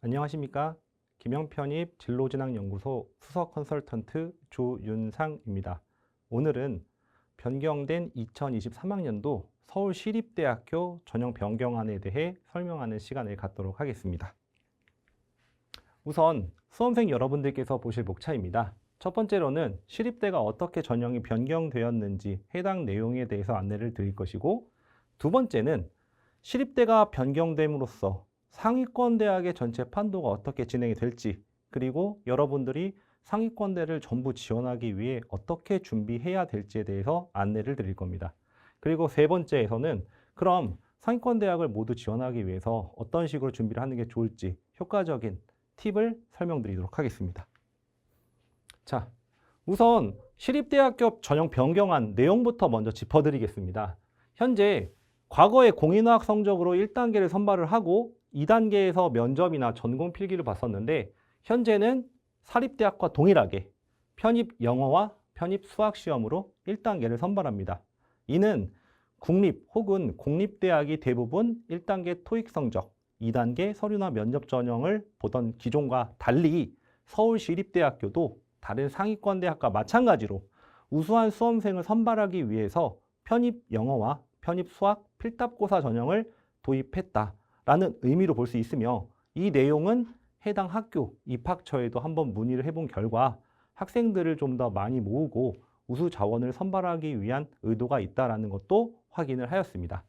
안녕하십니까? 김영편입 진로진학연구소 수석 컨설턴트 조윤상입니다. 오늘은 변경된 2023학년도 서울시립대학교 전형 변경안에 대해 설명하는 시간을 갖도록 하겠습니다. 우선 수험생 여러분들께서 보실 목차입니다. 첫 번째로는 시립대가 어떻게 전형이 변경되었는지 해당 내용에 대해서 안내를 드릴 것이고, 두 번째는 시립대가 변경됨으로써 상위권 대학의 전체 판도가 어떻게 진행이 될지, 그리고 여러분들이 상위권대를 전부 지원하기 위해 어떻게 준비해야 될지에 대해서 안내를 드릴 겁니다. 그리고 세 번째에서는 그럼 상위권 대학을 모두 지원하기 위해서 어떤 식으로 준비를 하는 게 좋을지 효과적인 팁을 설명드리도록 하겠습니다. 자, 우선 시립대학교 전형 변경안 내용부터 먼저 짚어드리겠습니다. 현재 과거에 공인어학 성적으로 1단계를 선발을 하고 2단계에서 면접이나 전공 필기를 봤었는데, 현재는 사립대학과 동일하게 편입 영어와 편입 수학 시험으로 1단계를 선발합니다. 이는 국립 혹은 공립대학이 대부분 1단계 토익 성적, 2단계 서류나 면접 전형을 보던 기존과 달리 서울시립대학교도 다른 상위권 대학과 마찬가지로 우수한 수험생을 선발하기 위해서 편입 영어와 편입 수학 필답고사 전형을 도입했다라는 의미로 볼 수 있으며, 이 내용은 해당 학교 입학처에도 한번 문의를 해본 결과 학생들을 좀 더 많이 모으고 우수 자원을 선발하기 위한 의도가 있다는 것도 확인을 하였습니다.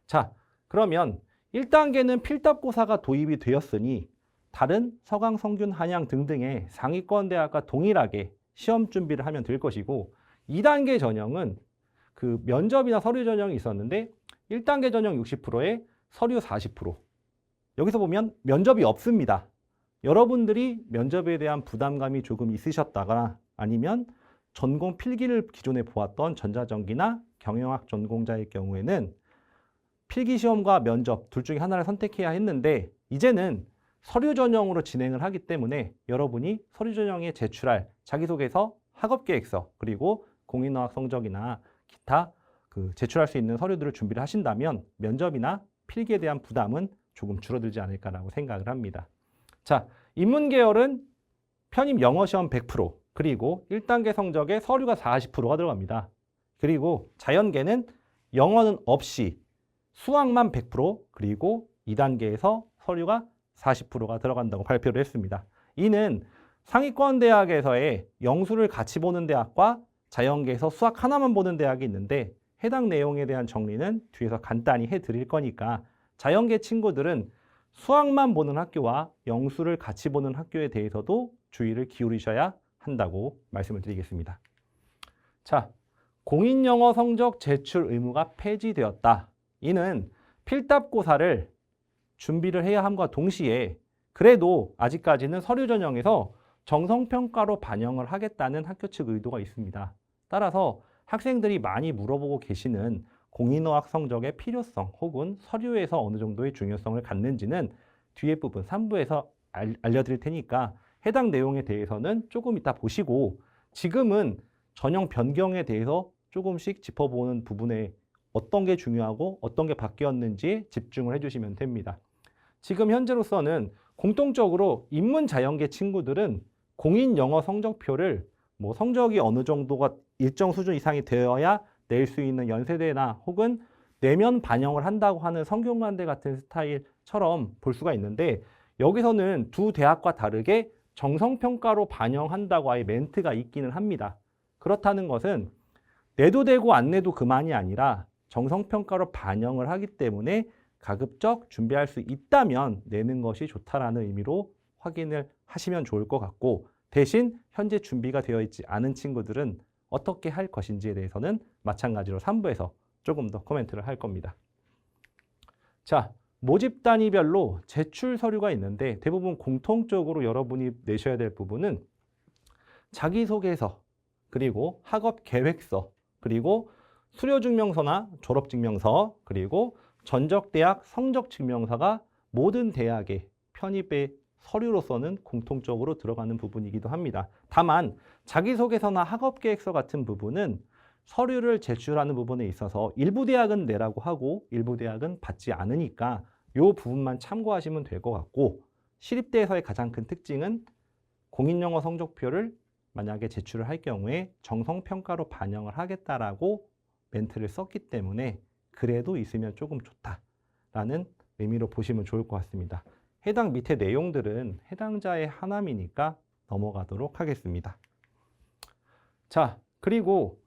자, 그러면 1단계는 필답고사가 도입이 되었으니 다른 서강, 성균, 한양 등등의 상위권 대학과 동일하게 시험 준비를 하면 될 것이고, 2단계 전형은 그 면접이나 서류 전형이 있었는데 1단계 전형 60%에 서류 40%. 여기서 보면 면접이 없습니다. 여러분들이 면접에 대한 부담감이 조금 있으셨다거나 아니면 전공 필기를 기존에 보았던 전자전기나 경영학 전공자의 경우에는 필기 시험과 면접 둘 중에 하나를 선택해야 했는데, 이제는 서류 전형으로 진행을 하기 때문에 여러분이 서류 전형에 제출할 자기소개서, 학업계획서, 그리고 공인어학 성적이나 기타 제출할 수 있는 서류들을 준비를 하신다면 면접이나 필기에 대한 부담은 조금 줄어들지 않을까라고 생각을 합니다. 자, 인문계열은 편입 영어 시험 100%, 그리고 1단계 성적에 서류가 40%가 들어갑니다. 그리고 자연계는 영어는 없이 수학만 100%, 그리고 2단계에서 서류가 40%가 들어간다고 발표를 했습니다. 이는 상위권 대학에서의 영수를 같이 보는 대학과 자연계에서 수학 하나만 보는 대학이 있는데, 해당 내용에 대한 정리는 뒤에서 간단히 해드릴 거니까 자연계 친구들은 수학만 보는 학교와 영수를 같이 보는 학교에 대해서도 주의를 기울이셔야 한다고 말씀을 드리겠습니다. 자, 공인영어 성적 제출 의무가 폐지되었다. 이는 필답고사를 준비를 해야 함과 동시에 그래도 아직까지는 서류 전형에서 정성평가로 반영을 하겠다는 학교 측 의도가 있습니다. 따라서 학생들이 많이 물어보고 계시는 공인어학 성적의 필요성 혹은 서류에서 어느 정도의 중요성을 갖는지는 뒤에 부분 3부에서 알려드릴 테니까 해당 내용에 대해서는 조금 이따 보시고, 지금은 전형 변경에 대해서 조금씩 짚어보는 부분에 어떤 게 중요하고 어떤 게 바뀌었는지 집중을 해주시면 됩니다. 지금 현재로서는 공통적으로 인문자연계 친구들은 공인 영어 성적표를 성적이 어느 정도가 일정 수준 이상이 되어야 낼 수 있는 연세대나 혹은 내면 반영을 한다고 하는 성균관대 같은 스타일처럼 볼 수가 있는데, 여기서는 두 대학과 다르게 정성평가로 반영한다고 아예 멘트가 있기는 합니다. 그렇다는 것은 내도 되고 안 내도 그만이 아니라 정성평가로 반영을 하기 때문에 가급적 준비할 수 있다면 내는 것이 좋다라는 의미로 확인을 하시면 좋을 것 같고, 대신 현재 준비가 되어 있지 않은 친구들은 어떻게 할 것인지에 대해서는 마찬가지로 3부에서 조금 더 코멘트를 할 겁니다. 자, 모집 단위별로 제출 서류가 있는데 대부분 공통적으로 여러분이 내셔야 될 부분은 자기소개서, 그리고 학업계획서, 그리고 수료증명서나 졸업증명서, 그리고 전적대학 성적증명서가 모든 대학의 편입의 서류로서는 공통적으로 들어가는 부분이기도 합니다. 다만 자기소개서나 학업계획서 같은 부분은 서류를 제출하는 부분에 있어서 일부 대학은 내라고 하고 일부 대학은 받지 않으니까 이 부분만 참고하시면 될 것 같고, 시립대에서의 가장 큰 특징은 공인영어 성적표를 만약에 제출을 할 경우에 정성평가로 반영을 하겠다라고 멘트를 썼기 때문에 그래도 있으면 조금 좋다라는 의미로 보시면 좋을 것 같습니다. 해당 밑에 내용들은 해당자의 하남이니까 넘어가도록 하겠습니다. 자, 그리고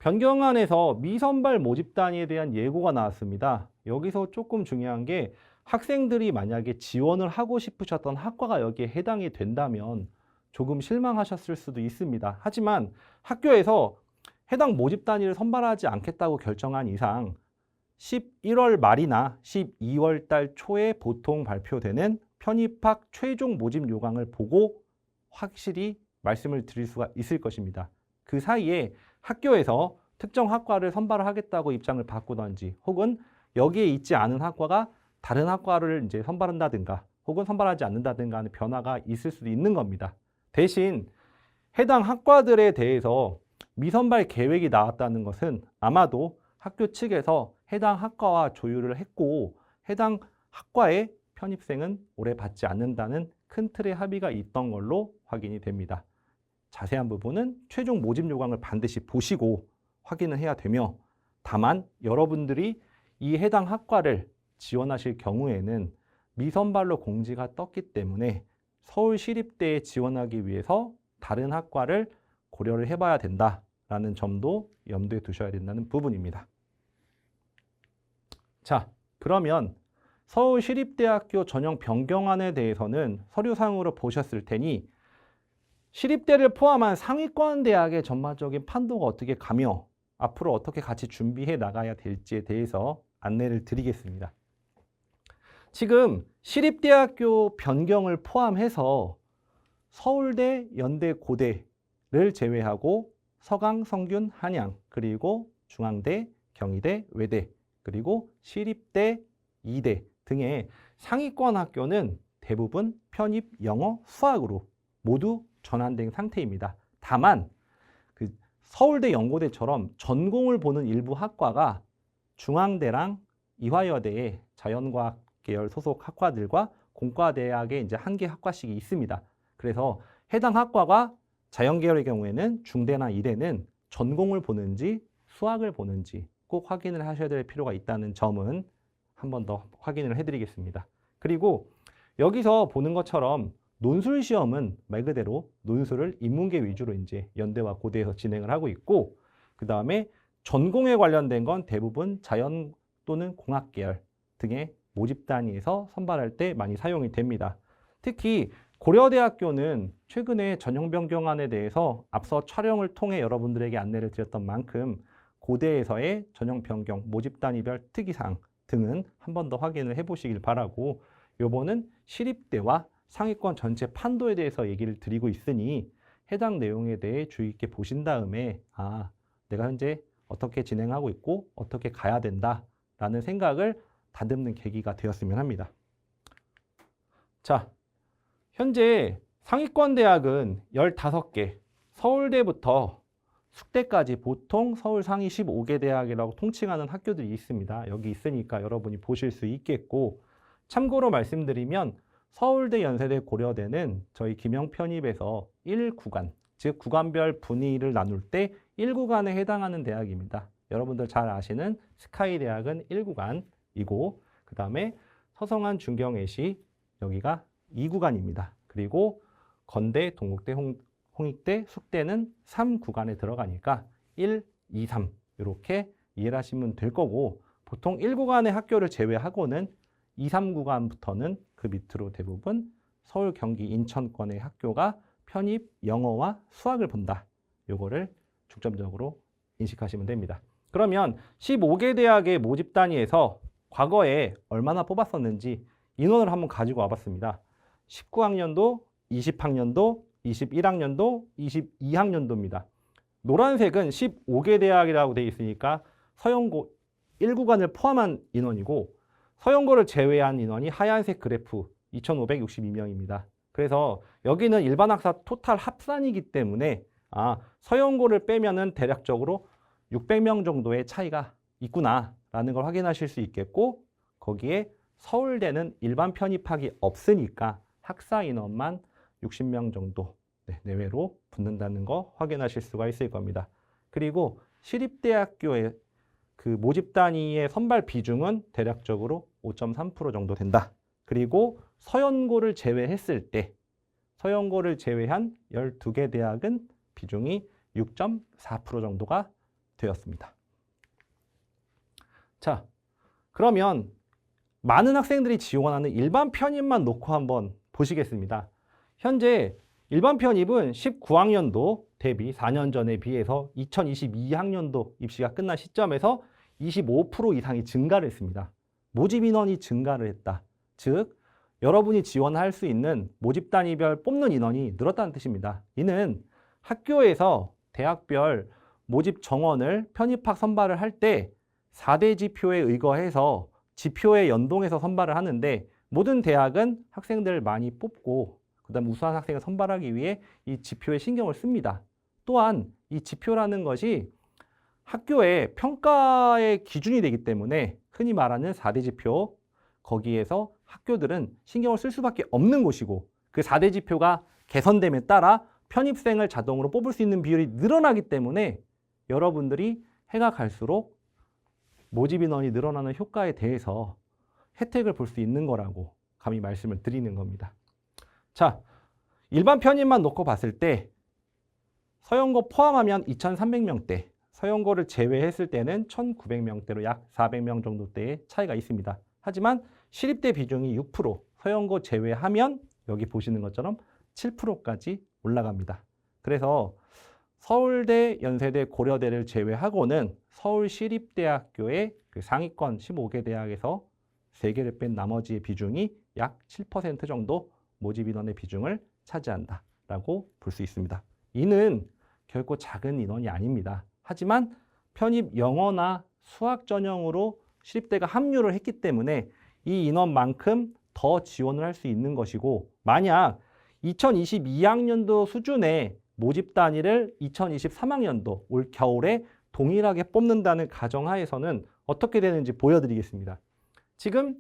변경안에서 미선발 모집 단위에 대한 예고가 나왔습니다. 여기서 조금 중요한 게 학생들이 만약에 지원을 하고 싶으셨던 학과가 여기에 해당이 된다면 조금 실망하셨을 수도 있습니다. 하지만 학교에서 해당 모집 단위를 선발하지 않겠다고 결정한 이상 11월 말이나 12월 달 초에 보통 발표되는 편입학 최종 모집 요강을 보고 확실히 말씀을 드릴 수가 있을 것입니다. 그 사이에 학교에서 특정 학과를 선발을 하겠다고 입장을 바꾸던지 혹은 여기에 있지 않은 학과가 다른 학과를 이제 선발한다든가 혹은 선발하지 않는다든가 하는 변화가 있을 수도 있는 겁니다. 대신 해당 학과들에 대해서 미선발 계획이 나왔다는 것은 아마도 학교 측에서 해당 학과와 조율을 했고 해당 학과의 편입생은 올해 받지 않는다는 큰 틀의 합의가 있던 걸로 확인이 됩니다. 자세한 부분은 최종 모집 요강을 반드시 보시고 확인을 해야 되며 다만 여러분들이 이 해당 학과를 지원하실 경우에는 미선발로 공지가 떴기 때문에 서울시립대에 지원하기 위해서 다른 학과를 고려를 해봐야 된다라는 점도 염두에 두셔야 된다는 부분입니다. 자, 그러면 서울시립대학교 전형 변경안에 대해서는 서류상으로 보셨을 테니 시립대를 포함한 상위권 대학의 전반적인 판도가 어떻게 가며 앞으로 어떻게 같이 준비해 나가야 될지에 대해서 안내를 드리겠습니다. 지금 시립대학교 변경을 포함해서 서울대, 연대, 고대를 제외하고 서강, 성균, 한양, 그리고 중앙대, 경희대, 외대, 그리고 시립대, 이대 등의 상위권 학교는 대부분 편입 영어, 수학으로 모두 전환된 상태입니다. 다만 그 서울대, 연고대처럼 전공을 보는 일부 학과가 중앙대랑 이화여대의 자연과학 계열 소속 학과들과 공과대학에 이제 한 개 학과씩이 있습니다. 그래서 해당 학과가 자연계열의 경우에는 중대나 이대는 전공을 보는지 수학을 보는지 꼭 확인을 하셔야 될 필요가 있다는 점은 한 번 더 확인을 해드리겠습니다. 그리고 여기서 보는 것처럼 논술 시험은 말 그대로 논술을 인문계 위주로 이제 연대와 고대에서 진행을 하고 있고 그 다음에 전공에 관련된 건 대부분 자연 또는 공학 계열 등의 모집 단위에서 선발할 때 많이 사용이 됩니다. 특히 고려대학교는 최근에 전형 변경안에 대해서 앞서 촬영을 통해 여러분들에게 안내를 드렸던 만큼 고대에서의 전형 변경 모집 단위별 특이사항 등은 한 번 더 확인을 해보시길 바라고 요번은 시립대와 상위권 전체 판도에 대해서 얘기를 드리고 있으니 해당 내용에 대해 주의 있게 보신 다음에 내가 현재 어떻게 진행하고 있고 어떻게 가야 된다라는 생각을 다듬는 계기가 되었으면 합니다. 자, 현재 상위권 대학은 15개, 서울대부터 숙대까지 보통 서울 상위 15개 대학이라고 통칭하는 학교들이 있습니다. 여기 있으니까 여러분이 보실 수 있겠고 참고로 말씀드리면 서울대, 연세대, 고려대는 저희 기명 편입에서 1구간, 즉 구간별 분위를 나눌 때 1구간에 해당하는 대학입니다. 여러분들 잘 아시는 스카이대학은 1구간이고 그 다음에 서성한, 중경외시 여기가 2구간입니다. 그리고 건대, 동국대, 홍익대, 숙대는 3구간에 들어가니까 1, 2, 3 이렇게 이해를 하시면 될 거고 보통 1구간의 학교를 제외하고는 2, 3구간부터는 그 밑으로 대부분 서울, 경기, 인천권의 학교가 편입 영어와 수학을 본다. 요거를 중점적으로 인식하시면 됩니다. 그러면 15개 대학의 모집 단위에서 과거에 얼마나 뽑았었는지 인원을 한번 가지고 와봤습니다. 19학년도, 20학년도, 21학년도, 22학년도입니다. 노란색은 15개 대학이라고 되어 있으니까 서영고 1구간을 포함한 인원이고 서영고를 제외한 인원이 하얀색 그래프 2,562명입니다. 그래서 여기는 일반 학사 토탈 합산이기 때문에 서영고를 빼면은 대략적으로 600명 정도의 차이가 있구나라는 걸 확인하실 수 있겠고 거기에 서울대는 일반 편입학이 없으니까 학사 인원만 60명 정도 내외로 붙는다는 거 확인하실 수가 있을 겁니다. 그리고 시립대학교의 그 모집 단위의 선발 비중은 대략적으로 5.3% 정도 된다. 그리고 서연고를 제외했을 때 서연고를 제외한 12개 대학은 비중이 6.4% 정도가 되었습니다. 자, 그러면 많은 학생들이 지원하는 일반 편입만 놓고 한번 보시겠습니다. 현재 일반 편입은 19학년도 대비 4년 전에 비해서 2022학년도 입시가 끝난 시점에서 25% 이상이 증가를 했습니다. 모집 인원이 증가를 했다. 즉, 여러분이 지원할 수 있는 모집 단위별 뽑는 인원이 늘었다는 뜻입니다. 이는 학교에서 대학별 모집 정원을 편입학 선발을 할 때 4대 지표에 의거해서 지표에 연동해서 선발을 하는데 모든 대학은 학생들을 많이 뽑고 그다음 우수한 학생을 선발하기 위해 이 지표에 신경을 씁니다. 또한 이 지표라는 것이 학교의 평가의 기준이 되기 때문에 흔히 말하는 4대 지표, 거기에서 학교들은 신경을 쓸 수밖에 없는 곳이고 그 4대 지표가 개선됨에 따라 편입생을 자동으로 뽑을 수 있는 비율이 늘어나기 때문에 여러분들이 해가 갈수록 모집 인원이 늘어나는 효과에 대해서 혜택을 볼 수 있는 거라고 감히 말씀을 드리는 겁니다. 자, 일반 편입만 놓고 봤을 때 서연고 포함하면 2,300명대, 서연고를 제외했을 때는 1,900명대로 약 400명 정도대의 차이가 있습니다. 하지만 시립대 비중이 6%, 서연고 제외하면 여기 보시는 것처럼 7%까지 올라갑니다. 그래서 서울대, 연세대, 고려대를 제외하고는 서울시립대학교의 그 상위권 15개 대학에서 3개를 뺀 나머지의 비중이 약 7% 정도 모집 인원의 비중을 차지한다라고 볼 수 있습니다. 이는 결코 작은 인원이 아닙니다. 하지만 편입 영어나 수학 전형으로 시립대가 합류를 했기 때문에 이 인원만큼 더 지원을 할 수 있는 것이고 만약 2022학년도 수준의 모집 단위를 2023학년도 올 겨울에 동일하게 뽑는다는 가정하에서는 어떻게 되는지 보여드리겠습니다. 지금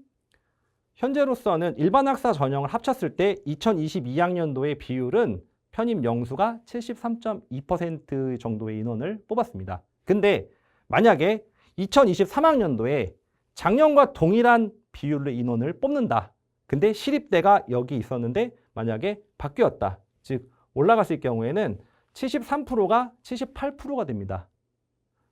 현재로서는 일반 학사 전형을 합쳤을 때 2022학년도의 비율은 편입 영수가 73.2% 정도의 인원을 뽑았습니다. 근데 만약에 2023학년도에 작년과 동일한 비율의 인원을 뽑는다. 근데 시립대가 여기 있었는데 만약에 바뀌었다. 즉 올라갔을 경우에는 73%가 78%가 됩니다.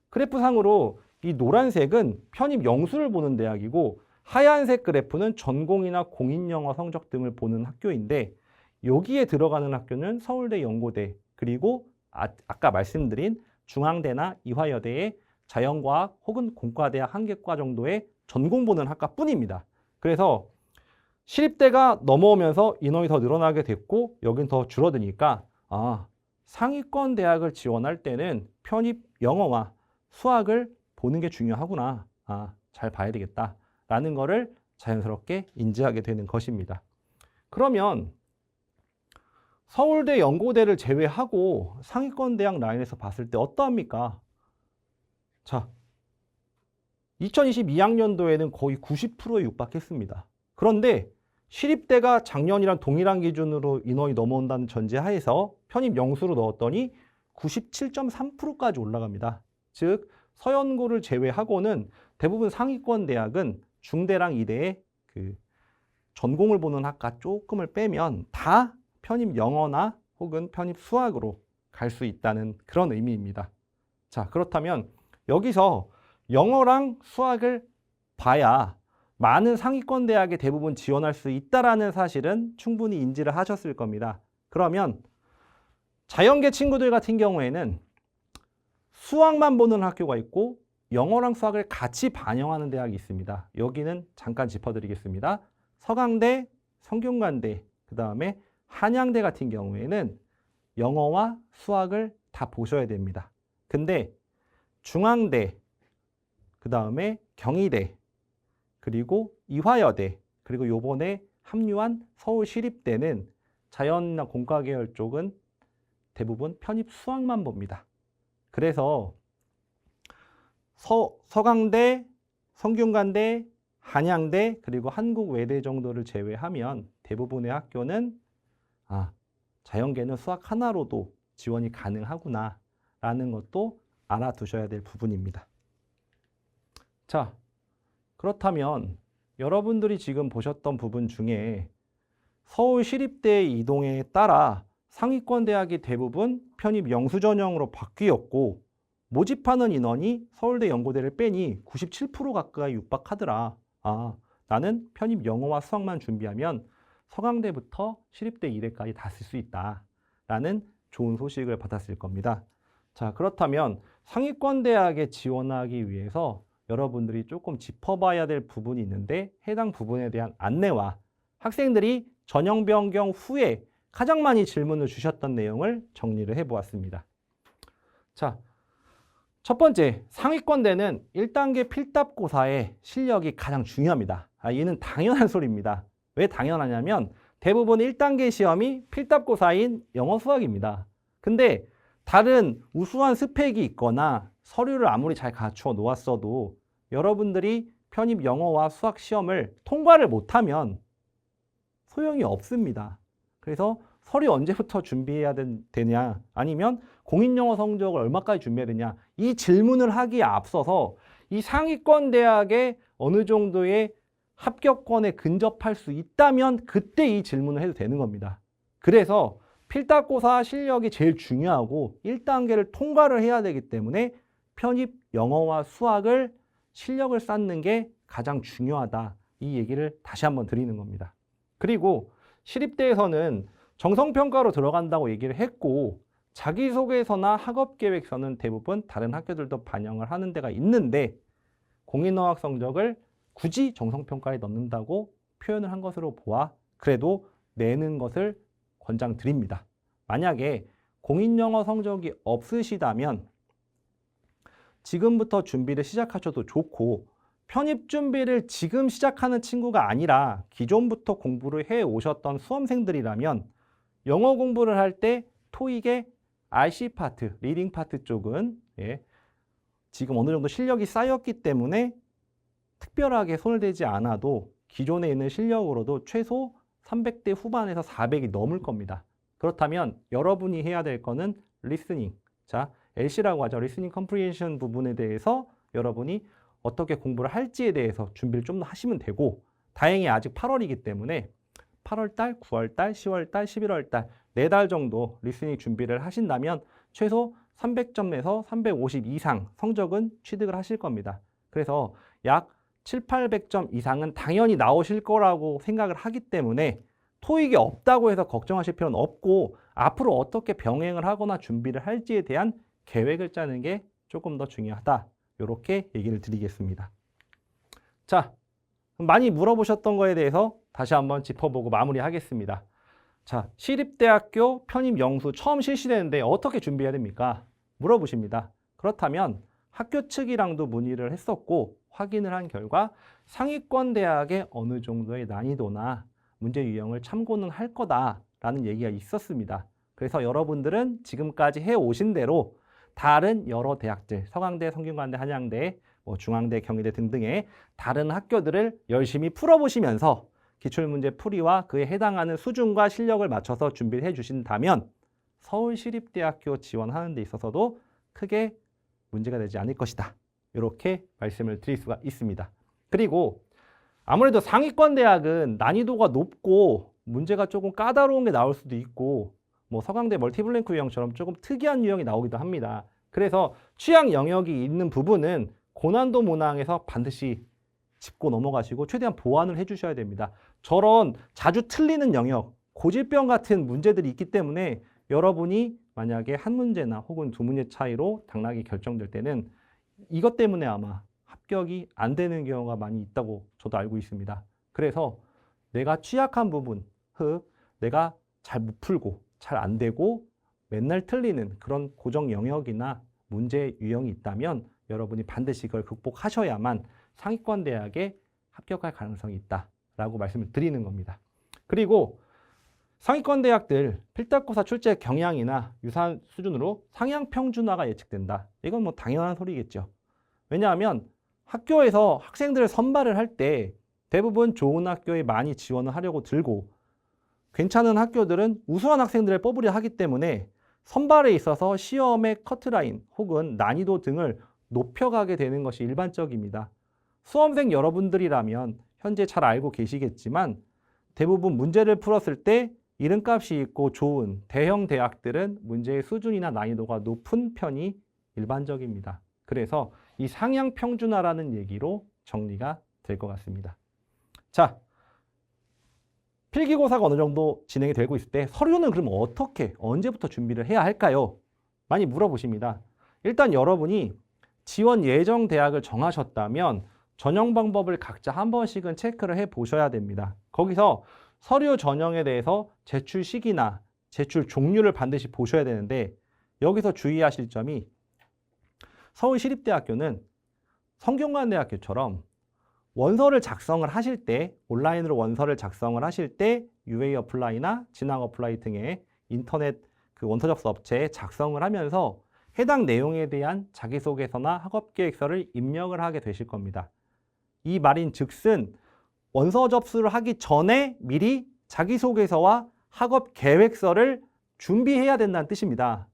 그래프상으로 이 노란색은 편입 영수를 보는 대학이고 하얀색 그래프는 전공이나 공인영어 성적 등을 보는 학교인데 여기에 들어가는 학교는 서울대, 연고대 그리고 아까 말씀드린 중앙대나 이화여대의 자연과학 혹은 공과대학 한 개과 정도의 전공 보는 학과뿐입니다. 그래서 시립대가 넘어오면서 인원이 더 늘어나게 됐고 여긴 더 줄어드니까 상위권 대학을 지원할 때는 편입 영어와 수학을 보는 게 중요하구나. 잘 봐야 되겠다라는 거를 자연스럽게 인지하게 되는 것입니다. 그러면 서울대, 연고대를 제외하고 상위권 대학 라인에서 봤을 때 어떠합니까? 자, 2022학년도에는 거의 90%에 육박했습니다. 그런데 시립대가 작년이랑 동일한 기준으로 인원이 넘어온다는 전제하에서 편입 영수로 넣었더니 97.3%까지 올라갑니다. 즉 서연고를 제외하고는 대부분 상위권 대학은 중대랑 이대의 그 전공을 보는 학과 조금을 빼면 다 편입 영어나 혹은 편입 수학으로 갈 수 있다는 그런 의미입니다. 자, 그렇다면 여기서 영어랑 수학을 봐야 많은 상위권 대학에 대부분 지원할 수 있다라는 사실은 충분히 인지를 하셨을 겁니다. 그러면 자연계 친구들 같은 경우에는 수학만 보는 학교가 있고 영어랑 수학을 같이 반영하는 대학이 있습니다. 여기는 잠깐 짚어드리겠습니다. 서강대, 성균관대, 그 다음에 한양대 같은 경우에는 영어와 수학을 다 보셔야 됩니다. 근데 중앙대, 그 다음에 경희대, 그리고 이화여대, 그리고 요번에 합류한 서울시립대는 자연이나 공과 계열 쪽은 대부분 편입 수학만 봅니다. 그래서 서강대, 성균관대, 한양대 그리고 한국외대 정도를 제외하면 대부분의 학교는 자연계는 수학 하나로도 지원이 가능하구나 라는 것도 알아두셔야 될 부분입니다. 자, 그렇다면 여러분들이 지금 보셨던 부분 중에 서울시립대 이동에 따라 상위권 대학이 대부분 편입 영수 전형으로 바뀌었고 모집하는 인원이 서울대 연고대를 빼니 97% 가까이 육박하더라. 나는 편입 영어와 수학만 준비하면 서강대부터 시립대 이대까지 다 쓸 수 있다 라는 좋은 소식을 받았을 겁니다. 자, 그렇다면 상위권 대학에 지원하기 위해서 여러분들이 조금 짚어봐야 될 부분이 있는데 해당 부분에 대한 안내와 학생들이 전형 변경 후에 가장 많이 질문을 주셨던 내용을 정리를 해보았습니다. 자, 첫 번째, 상위권대는 1단계 필답고사의 실력이 가장 중요합니다. 얘는 당연한 소리입니다. 왜 당연하냐면 대부분 1단계 시험이 필답고사인 영어 수학입니다. 근데 다른 우수한 스펙이 있거나 서류를 아무리 잘 갖추어 놓았어도 여러분들이 편입 영어와 수학 시험을 통과를 못하면 소용이 없습니다. 그래서 서류 언제부터 준비해야 되냐 아니면 공인영어 성적을 얼마까지 준비해야 되냐 이 질문을 하기에 앞서서 이 상위권 대학에 어느 정도의 합격권에 근접할 수 있다면 그때 이 질문을 해도 되는 겁니다. 그래서 필답고사 실력이 제일 중요하고 1단계를 통과를 해야 되기 때문에 편입 영어와 수학을 실력을 쌓는 게 가장 중요하다. 이 얘기를 다시 한번 드리는 겁니다. 그리고 시립대에서는 정성평가로 들어간다고 얘기를 했고 자기소개서나 학업계획서는 대부분 다른 학교들도 반영을 하는 데가 있는데 공인어학 성적을 굳이 정성평가에 넣는다고 표현을 한 것으로 보아 그래도 내는 것을 권장드립니다. 만약에 공인영어 성적이 없으시다면 지금부터 준비를 시작하셔도 좋고 편입 준비를 지금 시작하는 친구가 아니라 기존부터 공부를 해오셨던 수험생들이라면 영어 공부를 할 때 토익의 RC 파트, 리딩 파트 쪽은 지금 어느 정도 실력이 쌓였기 때문에 특별하게 손을 대지 않아도 기존에 있는 실력으로도 최소 300대 후반에서 400이 넘을 겁니다. 그렇다면 여러분이 해야 될 거는 리스닝. 자, LC라고 하죠. 리스닝 컴프리헨션 부분에 대해서 여러분이 어떻게 공부를 할지에 대해서 준비를 좀 더 하시면 되고 다행히 아직 8월이기 때문에 8월달, 9월달, 10월달, 11월달 4달 정도 리스닝 준비를 하신다면 최소 300점에서 350 이상 성적은 취득을 하실 겁니다. 그래서 약 7, 800점 이상은 당연히 나오실 거라고 생각을 하기 때문에 토익이 없다고 해서 걱정하실 필요는 없고 앞으로 어떻게 병행을 하거나 준비를 할지에 대한 계획을 짜는 게 조금 더 중요하다. 이렇게 얘기를 드리겠습니다. 자, 많이 물어보셨던 거에 대해서 다시 한번 짚어보고 마무리하겠습니다. 자, 시립대학교 편입 영수 처음 실시되는데 어떻게 준비해야 됩니까? 물어보십니다. 그렇다면 학교 측이랑도 문의를 했었고 확인을 한 결과 상위권 대학의 어느 정도의 난이도나 문제 유형을 참고는 할 거다라는 얘기가 있었습니다. 그래서 여러분들은 지금까지 해오신 대로 다른 여러 대학들, 서강대, 성균관대, 한양대, 중앙대, 경희대 등등의 다른 학교들을 열심히 풀어보시면서 기출문제 풀이와 그에 해당하는 수준과 실력을 맞춰서 준비를 해주신다면 서울시립대학교 지원하는 데 있어서도 크게 문제가 되지 않을 것이다. 이렇게 말씀을 드릴 수가 있습니다. 그리고 아무래도 상위권 대학은 난이도가 높고 문제가 조금 까다로운 게 나올 수도 있고 서강대 멀티블랭크 유형처럼 조금 특이한 유형이 나오기도 합니다. 그래서 취약 영역이 있는 부분은 고난도 문항에서 반드시 짚고 넘어가시고 최대한 보완을 해주셔야 됩니다. 저런 자주 틀리는 영역, 고질병 같은 문제들이 있기 때문에 여러분이 만약에 한 문제나 혹은 두 문제 차이로 당락이 결정될 때는 이것 때문에 아마 합격이 안 되는 경우가 많이 있다고 저도 알고 있습니다. 그래서 내가 취약한 부분, 내가 잘 못 풀고 잘 안 되고 맨날 틀리는 그런 고정 영역이나 문제 유형이 있다면 여러분이 반드시 그걸 극복하셔야만 상위권 대학에 합격할 가능성이 있다라고 말씀을 드리는 겁니다. 그리고 상위권 대학들 필답고사 출제 경향이나 유사한 수준으로 상향 평준화가 예측된다. 이건 당연한 소리겠죠. 왜냐하면 학교에서 학생들을 선발을 할 때 대부분 좋은 학교에 많이 지원을 하려고 들고 괜찮은 학교들은 우수한 학생들을 뽑으려 하기 때문에 선발에 있어서 시험의 커트라인 혹은 난이도 등을 높여가게 되는 것이 일반적입니다. 수험생 여러분들이라면 현재 잘 알고 계시겠지만 대부분 문제를 풀었을 때 이름값이 있고 좋은 대형 대학들은 문제의 수준이나 난이도가 높은 편이 일반적입니다. 그래서 이 상향 평준화라는 얘기로 정리가 될 것 같습니다. 자, 필기고사가 어느 정도 진행이 되고 있을 때 서류는 그럼 어떻게, 언제부터 준비를 해야 할까요? 많이 물어보십니다. 일단 여러분이 지원 예정 대학을 정하셨다면 전형 방법을 각자 한 번씩은 체크를 해 보셔야 됩니다. 거기서 서류 전형에 대해서 제출 시기나 제출 종류를 반드시 보셔야 되는데 여기서 주의하실 점이 서울시립대학교는 성균관대학교처럼 원서를 작성을 하실 때 온라인으로 원서를 작성을 하실 때 UA 어플라이나 진학 어플라이 등의 인터넷 그 원서 접수 업체에 작성을 하면서 해당 내용에 대한 자기소개서나 학업계획서를 입력을 하게 되실 겁니다. 이 말인 즉슨 원서 접수를 하기 전에 미리 자기소개서와 학업계획서를 준비해야 된다는 뜻입니다.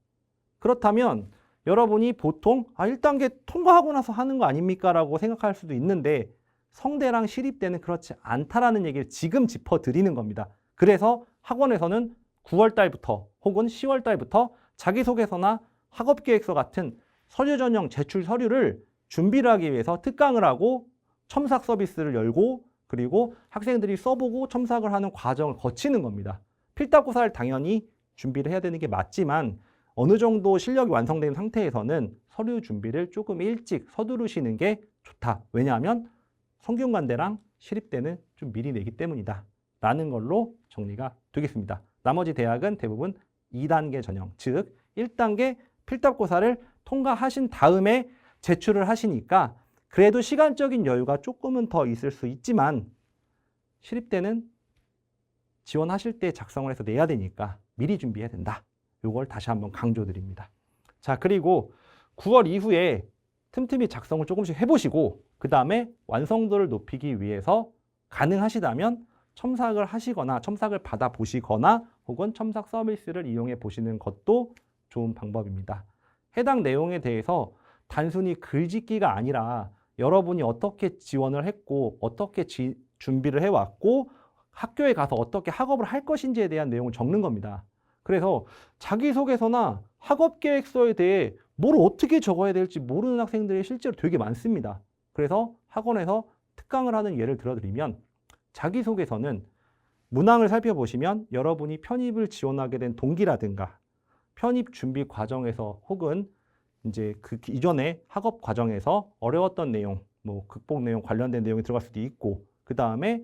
그렇다면 여러분이 보통 1단계 통과하고 나서 하는 거 아닙니까? 라고 생각할 수도 있는데 성대랑 시립대는 그렇지 않다라는 얘기를 지금 짚어드리는 겁니다. 그래서 학원에서는 9월 달부터 혹은 10월 달부터 자기소개서나 학업계획서 같은 서류 전형 제출 서류를 준비를 하기 위해서 특강을 하고 첨삭 서비스를 열고 그리고 학생들이 써보고 첨삭을 하는 과정을 거치는 겁니다. 필답고사를 당연히 준비를 해야 되는 게 맞지만 어느 정도 실력이 완성된 상태에서는 서류 준비를 조금 일찍 서두르시는 게 좋다. 왜냐하면 성균관대랑 시립대는 좀 미리 내기 때문이다. 라는 걸로 정리가 되겠습니다. 나머지 대학은 대부분 2단계 전형, 즉 1단계 필답고사를 통과하신 다음에 제출을 하시니까 그래도 시간적인 여유가 조금은 더 있을 수 있지만 시립대는 지원하실 때 작성을 해서 내야 되니까 미리 준비해야 된다. 이걸 다시 한번 강조드립니다. 자, 그리고 9월 이후에 틈틈이 작성을 조금씩 해보시고 그 다음에 완성도를 높이기 위해서 가능하시다면 첨삭을 하시거나 첨삭을 받아보시거나 혹은 첨삭 서비스를 이용해 보시는 것도 좋은 방법입니다. 해당 내용에 대해서 단순히 글짓기가 아니라 여러분이 어떻게 지원을 했고 어떻게 준비를 해왔고 학교에 가서 어떻게 학업을 할 것인지에 대한 내용을 적는 겁니다. 그래서 자기소개서나 학업계획서에 대해 뭘 어떻게 적어야 될지 모르는 학생들이 실제로 되게 많습니다. 그래서 학원에서 특강을 하는 예를 들어드리면 자기소개서는 문항을 살펴보시면 여러분이 편입을 지원하게 된 동기라든가 편입 준비 과정에서 혹은 이제 그 이전에 학업 과정에서 어려웠던 내용, 뭐 극복 내용 관련된 내용이 들어갈 수도 있고 그 다음에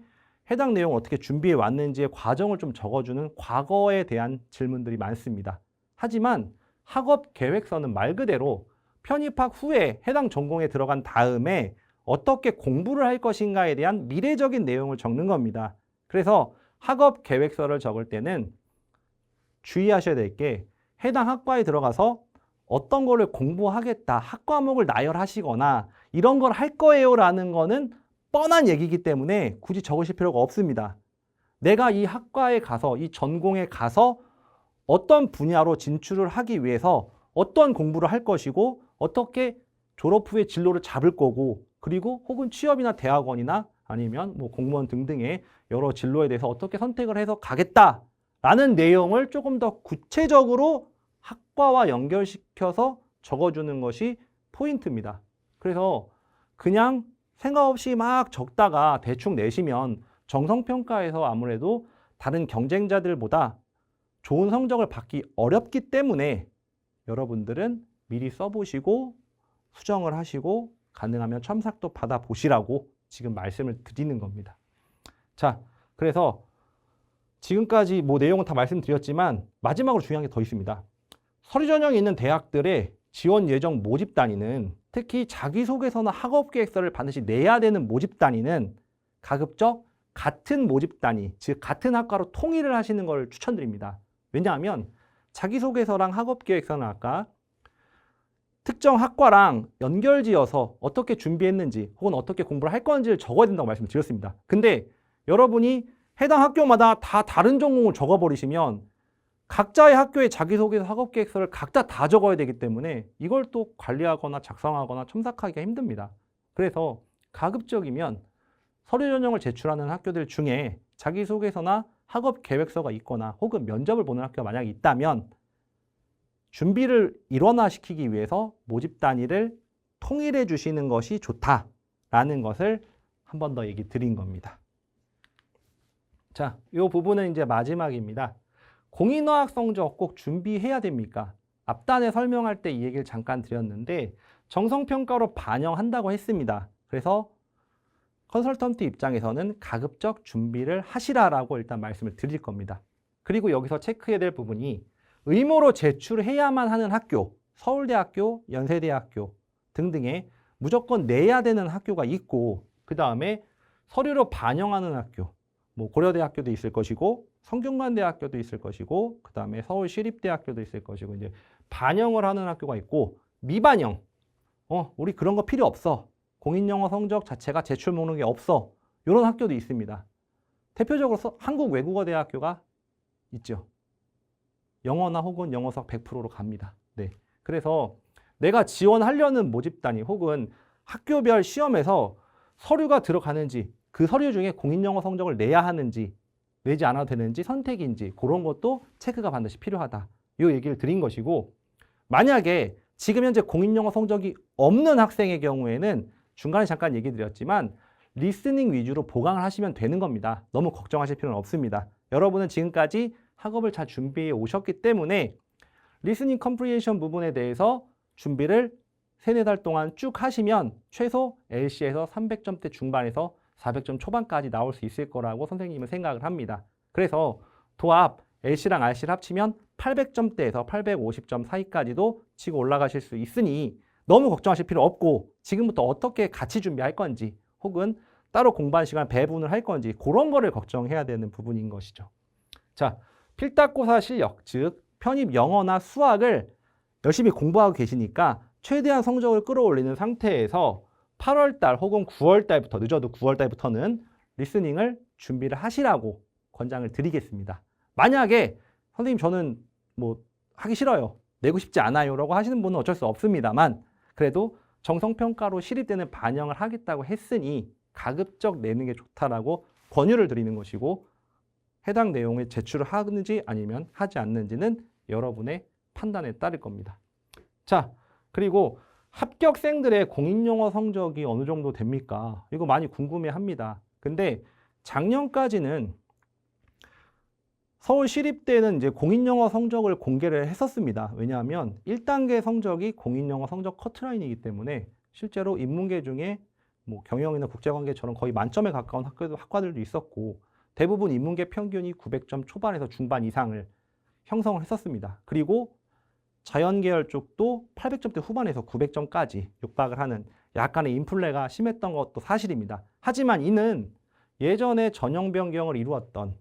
해당 내용을 어떻게 준비해 왔는지의 과정을 좀 적어주는 과거에 대한 질문들이 많습니다. 하지만 학업 계획서는 말 그대로 편입학 후에 해당 전공에 들어간 다음에 어떻게 공부를 할 것인가에 대한 미래적인 내용을 적는 겁니다. 그래서 학업 계획서를 적을 때는 주의하셔야 될 게 해당 학과에 들어가서 어떤 거를 공부하겠다, 학과목을 나열하시거나 이런 걸 할 거예요 라는 거는 뻔한 얘기이기 때문에 굳이 적으실 필요가 없습니다. 내가 이 학과에 가서, 이 전공에 가서 어떤 분야로 진출을 하기 위해서 어떤 공부를 할 것이고 어떻게 졸업 후에 진로를 잡을 거고 그리고 혹은 취업이나 대학원이나 아니면 뭐 공무원 등등의 여러 진로에 대해서 어떻게 선택을 해서 가겠다라는 내용을 조금 더 구체적으로 학과와 연결시켜서 적어주는 것이 포인트입니다. 그래서 그냥 생각 없이 막 적다가 대충 내시면 정성평가에서 아무래도 다른 경쟁자들보다 좋은 성적을 받기 어렵기 때문에 여러분들은 미리 써보시고 수정을 하시고 가능하면 첨삭도 받아보시라고 지금 말씀을 드리는 겁니다. 자, 그래서 지금까지 뭐 내용은 다 말씀드렸지만 마지막으로 중요한 게 더 있습니다. 서류 전형이 있는 대학들의 지원 예정 모집 단위는 특히 자기소개서나 학업계획서를 반드시 내야 되는 모집 단위는 가급적 같은 모집 단위, 즉 같은 학과로 통일을 하시는 걸 추천드립니다. 왜냐하면 자기소개서랑 학업계획서는 아까 1단계 특정 학과랑 연결지어서 어떻게 준비했는지 혹은 어떻게 공부를 할 건지를 적어야 된다고 말씀을 드렸습니다. 근데 여러분이 해당 학교마다 다 다른 전공을 적어버리시면 각자의 학교의 자기소개서 학업계획서를 각자 다 적어야 되기 때문에 이걸 또 관리하거나 작성하거나 첨삭하기가 힘듭니다. 그래서 가급적이면 서류 전형을 제출하는 학교들 중에 자기소개서나 학업계획서가 있거나 혹은 면접을 보는 학교가 만약에 있다면 준비를 일원화시키기 위해서 모집 단위를 통일해 주시는 것이 좋다라는 것을 한 번 더 얘기 드린 겁니다. 자, 이 부분은 이제 마지막입니다. 공인어학 성적 꼭 준비해야 됩니까? 앞단에 설명할 때 이 얘기를 잠깐 드렸는데 정성평가로 반영한다고 했습니다. 그래서 컨설턴트 입장에서는 가급적 준비를 하시라라고 일단 말씀을 드릴 겁니다. 그리고 여기서 체크해야 될 부분이 의무로 제출해야만 하는 학교, 서울대학교, 연세대학교 등등의 무조건 내야 되는 학교가 있고 그 다음에 서류로 반영하는 학교, 뭐 고려대학교도 있을 것이고 성균관대학교도 있을 것이고 그 다음에 서울시립대학교도 있을 것이고 이제 반영을 하는 학교가 있고 미반영, 우리 그런 거 필요 없어. 공인영어 성적 자체가 제출 목록에 없어. 이런 학교도 있습니다. 대표적으로 한국외국어대학교가 있죠. 영어나 혹은 영어 수학 100%로 갑니다. 네. 그래서 내가 지원하려는 모집단위 혹은 학교별 시험에서 서류가 들어가는지 그 서류 중에 공인영어 성적을 내야 하는지 내지 않아도 되는지 선택인지 그런 것도 체크가 반드시 필요하다. 이 얘기를 드린 것이고 만약에 지금 현재 공인영어 성적이 없는 학생의 경우에는 중간에 잠깐 얘기 드렸지만 리스닝 위주로 보강을 하시면 되는 겁니다. 너무 걱정하실 필요는 없습니다. 여러분은 지금까지 학업을 잘 준비해 오셨기 때문에 리스닝 컴프리hen션 부분에 대해서 준비를 3-4달 동안 쭉 하시면 최소 LC에서 300점대 중반에서 400점 초반까지 나올 수 있을 거라고 선생님은 생각을 합니다. 그래서 도합 LC랑 RC를 합치면 800점대에서 850점 사이까지도 치고 올라가실 수 있으니 너무 걱정하실 필요 없고 지금부터 어떻게 같이 준비할 건지 혹은 따로 공부하는 시간 배분을 할 건지 그런 거를 걱정해야 되는 부분인 것이죠. 자, 필답고사 실력, 즉 편입 영어나 수학을 열심히 공부하고 계시니까 최대한 성적을 끌어올리는 상태에서 8월달 혹은 9월달부터 늦어도 9월달부터는 리스닝을 준비를 하시라고 권장을 드리겠습니다. 만약에 선생님 저는 뭐 하기 싫어요. 내고 싶지 않아요. 라고 하시는 분은 어쩔 수 없습니다만 그래도 정성평가로 시립대는 반영을 하겠다고 했으니 가급적 내는 게 좋다라고 권유를 드리는 것이고 해당 내용에 제출을 하는지 아니면 하지 않는지는 여러분의 판단에 따를 겁니다. 자, 그리고 합격생들의 공인영어 성적이 어느 정도 됩니까? 이거 많이 궁금해합니다. 근데 작년까지는 서울시립대는 이제 공인영어 성적을 공개를 했었습니다. 왜냐하면 1단계 성적이 공인영어 성적 커트라인이기 때문에 실제로 인문계 중에 뭐 경영이나 국제관계처럼 거의 만점에 가까운 학과들도 있었고 대부분 인문계 평균이 900점 초반에서 중반 이상을 형성을 했었습니다. 그리고 자연계열 쪽도 800점대 후반에서 900점까지 육박을 하는 약간의 인플레가 심했던 것도 사실입니다. 하지만 이는 예전에 전형 변경을 이루었던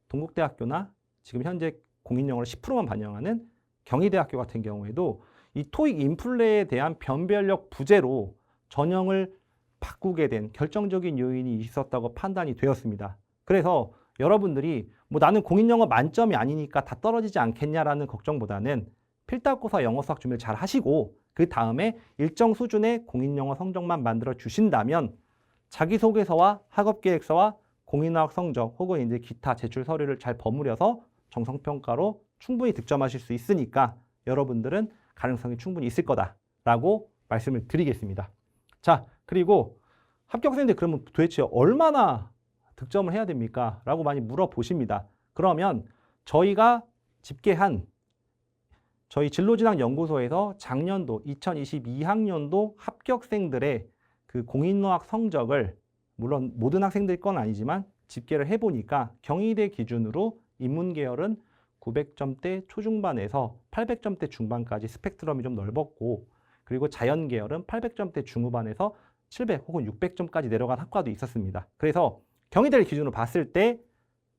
동국대학교나 지금 현재 공인영어를 10%만 반영하는 경희대학교 같은 경우에도 이 토익 인플레에 대한 변별력 부재로 전형을 바꾸게 된 결정적인 요인이 있었다고 판단이 되었습니다. 그래서 여러분들이 뭐 나는 공인영어 만점이 아니니까 다 떨어지지 않겠냐라는 걱정보다는 필답고사 영어 수학 준비를 잘 하시고 그 다음에 일정 수준의 공인영어 성적만 만들어 주신다면 자기소개서와 학업계획서와 공인어학 성적 혹은 이제 기타 제출 서류를 잘 버무려서 정성평가로 충분히 득점하실 수 있으니까 여러분들은 가능성이 충분히 있을 거다라고 말씀을 드리겠습니다. 자, 그리고 합격생들 그러면 도대체 얼마나 득점을 해야 됩니까? 라고 많이 물어보십니다. 그러면 저희가 집계한 저희 진로진학연구소에서 작년도 2022학년도 합격생들의 그 공인어학 성적을 물론 모든 학생들 건 아니지만 집계를 해보니까 경희대 기준으로 인문계열은 900점대 초중반에서 800점대 중반까지 스펙트럼이 좀 넓었고 그리고 자연계열은 800점대 중후반에서 700 혹은 600점까지 내려간 학과도 있었습니다. 그래서 경희대를 기준으로 봤을 때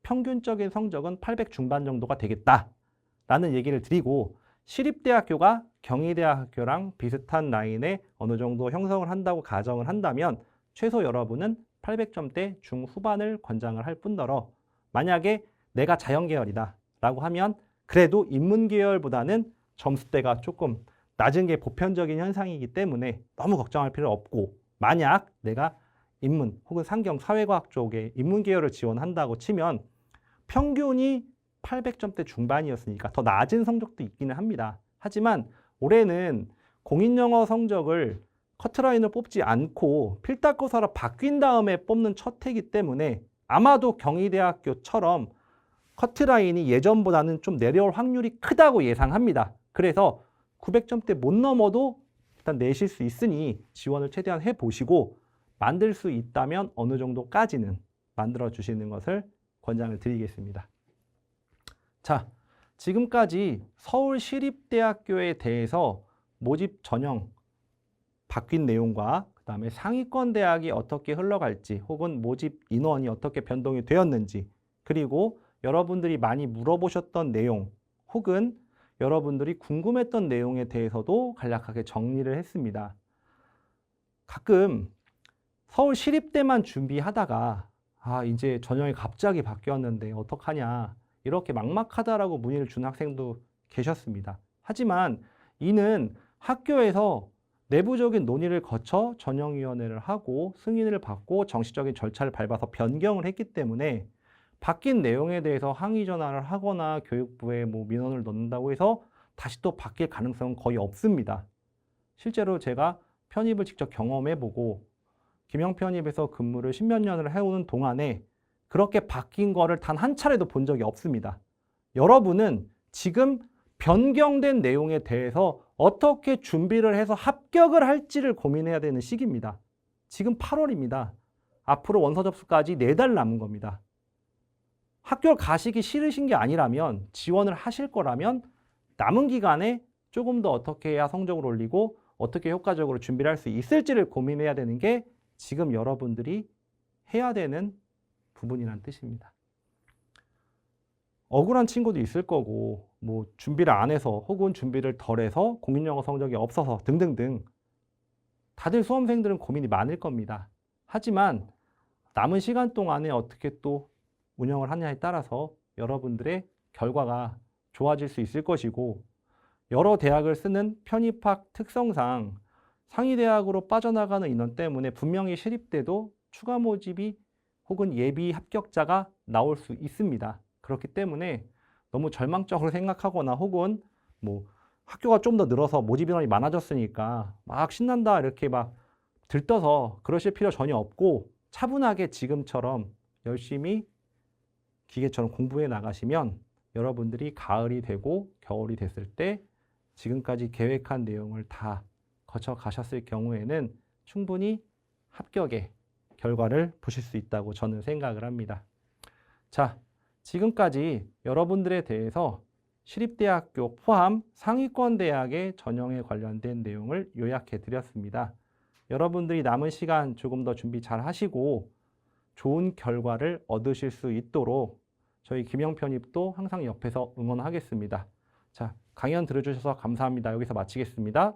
평균적인 성적은 800 중반 정도가 되겠다라는 얘기를 드리고 시립대학교가 경희대학교랑 비슷한 라인에 어느 정도 형성을 한다고 가정을 한다면 최소 여러분은 800점대 중후반을 권장을 할 뿐더러 만약에 내가 자연계열이다 라고 하면 그래도 인문계열보다는 점수대가 조금 낮은 게 보편적인 현상이기 때문에 너무 걱정할 필요 없고 만약 내가 인문 혹은 상경 사회과학 쪽에 인문계열을 지원한다고 치면 평균이 800점대 중반이었으니까 더 낮은 성적도 있기는 합니다. 하지만 올해는 공인영어 성적을 커트라인을 뽑지 않고 필답고사로 바뀐 다음에 뽑는 첫 해이기 때문에 아마도 경희대학교처럼 커트라인이 예전보다는 좀 내려올 확률이 크다고 예상합니다. 그래서 900점대 못 넘어도 일단 내실 수 있으니 지원을 최대한 해보시고 만들 수 있다면 어느 정도까지는 만들어 주시는 것을 권장을 드리겠습니다. 자, 지금까지 서울시립대학교에 대해서 모집 전형 바뀐 내용과 그 다음에 상위권 대학이 어떻게 흘러갈지 혹은 모집 인원이 어떻게 변동이 되었는지 그리고 여러분들이 많이 물어보셨던 내용 혹은 여러분들이 궁금했던 내용에 대해서도 간략하게 정리를 했습니다. 가끔 서울시립대만 준비하다가 이제 전형이 갑자기 바뀌었는데 어떡하냐 이렇게 막막하다라고 문의를 준 학생도 계셨습니다. 하지만 이는 학교에서 내부적인 논의를 거쳐 전형위원회를 하고 승인을 받고 정식적인 절차를 밟아서 변경을 했기 때문에 바뀐 내용에 대해서 항의 전화를 하거나 교육부에 민원을 넣는다고 해서 다시 또 바뀔 가능성은 거의 없습니다. 실제로 제가 편입을 직접 경험해보고 김영편입에서 근무를 10몇 년을 해오는 동안에 그렇게 바뀐 거를 단 한 차례도 본 적이 없습니다. 여러분은 지금 변경된 내용에 대해서 어떻게 준비를 해서 합격을 할지를 고민해야 되는 시기입니다. 지금 8월입니다. 앞으로 원서 접수까지 4달 남은 겁니다. 학교를 가시기 싫으신 게 아니라면 지원을 하실 거라면 남은 기간에 조금 더 어떻게 해야 성적을 올리고 어떻게 효과적으로 준비를 할 수 있을지를 고민해야 되는 게 지금 여러분들이 해야 되는 부분이란 뜻입니다. 억울한 친구도 있을 거고 준비를 안 해서 혹은 준비를 덜 해서 공인영어 성적이 없어서 등등등 다들 수험생들은 고민이 많을 겁니다. 하지만 남은 시간 동안에 어떻게 또 운영을 하냐에 따라서 여러분들의 결과가 좋아질 수 있을 것이고 여러 대학을 쓰는 편입학 특성상 상위대학으로 빠져나가는 인원 때문에 분명히 시립대도 추가 모집이 혹은 예비 합격자가 나올 수 있습니다. 그렇기 때문에 너무 절망적으로 생각하거나 혹은 학교가 좀 더 늘어서 모집 인원이 많아졌으니까 막 신난다 이렇게 막 들떠서 그러실 필요 전혀 없고 차분하게 지금처럼 열심히 기계처럼 공부해 나가시면 여러분들이 가을이 되고 겨울이 됐을 때 지금까지 계획한 내용을 다 거쳐 가셨을 경우에는 충분히 합격의 결과를 보실 수 있다고 저는 생각을 합니다. 자, 지금까지 여러분들에 대해서 시립대학교 포함 상위권 대학의 전형에 관련된 내용을 요약해 드렸습니다. 여러분들이 남은 시간 조금 더 준비 잘 하시고 좋은 결과를 얻으실 수 있도록 저희 김영편입도 항상 옆에서 응원하겠습니다. 자, 강연 들어주셔서 감사합니다. 여기서 마치겠습니다.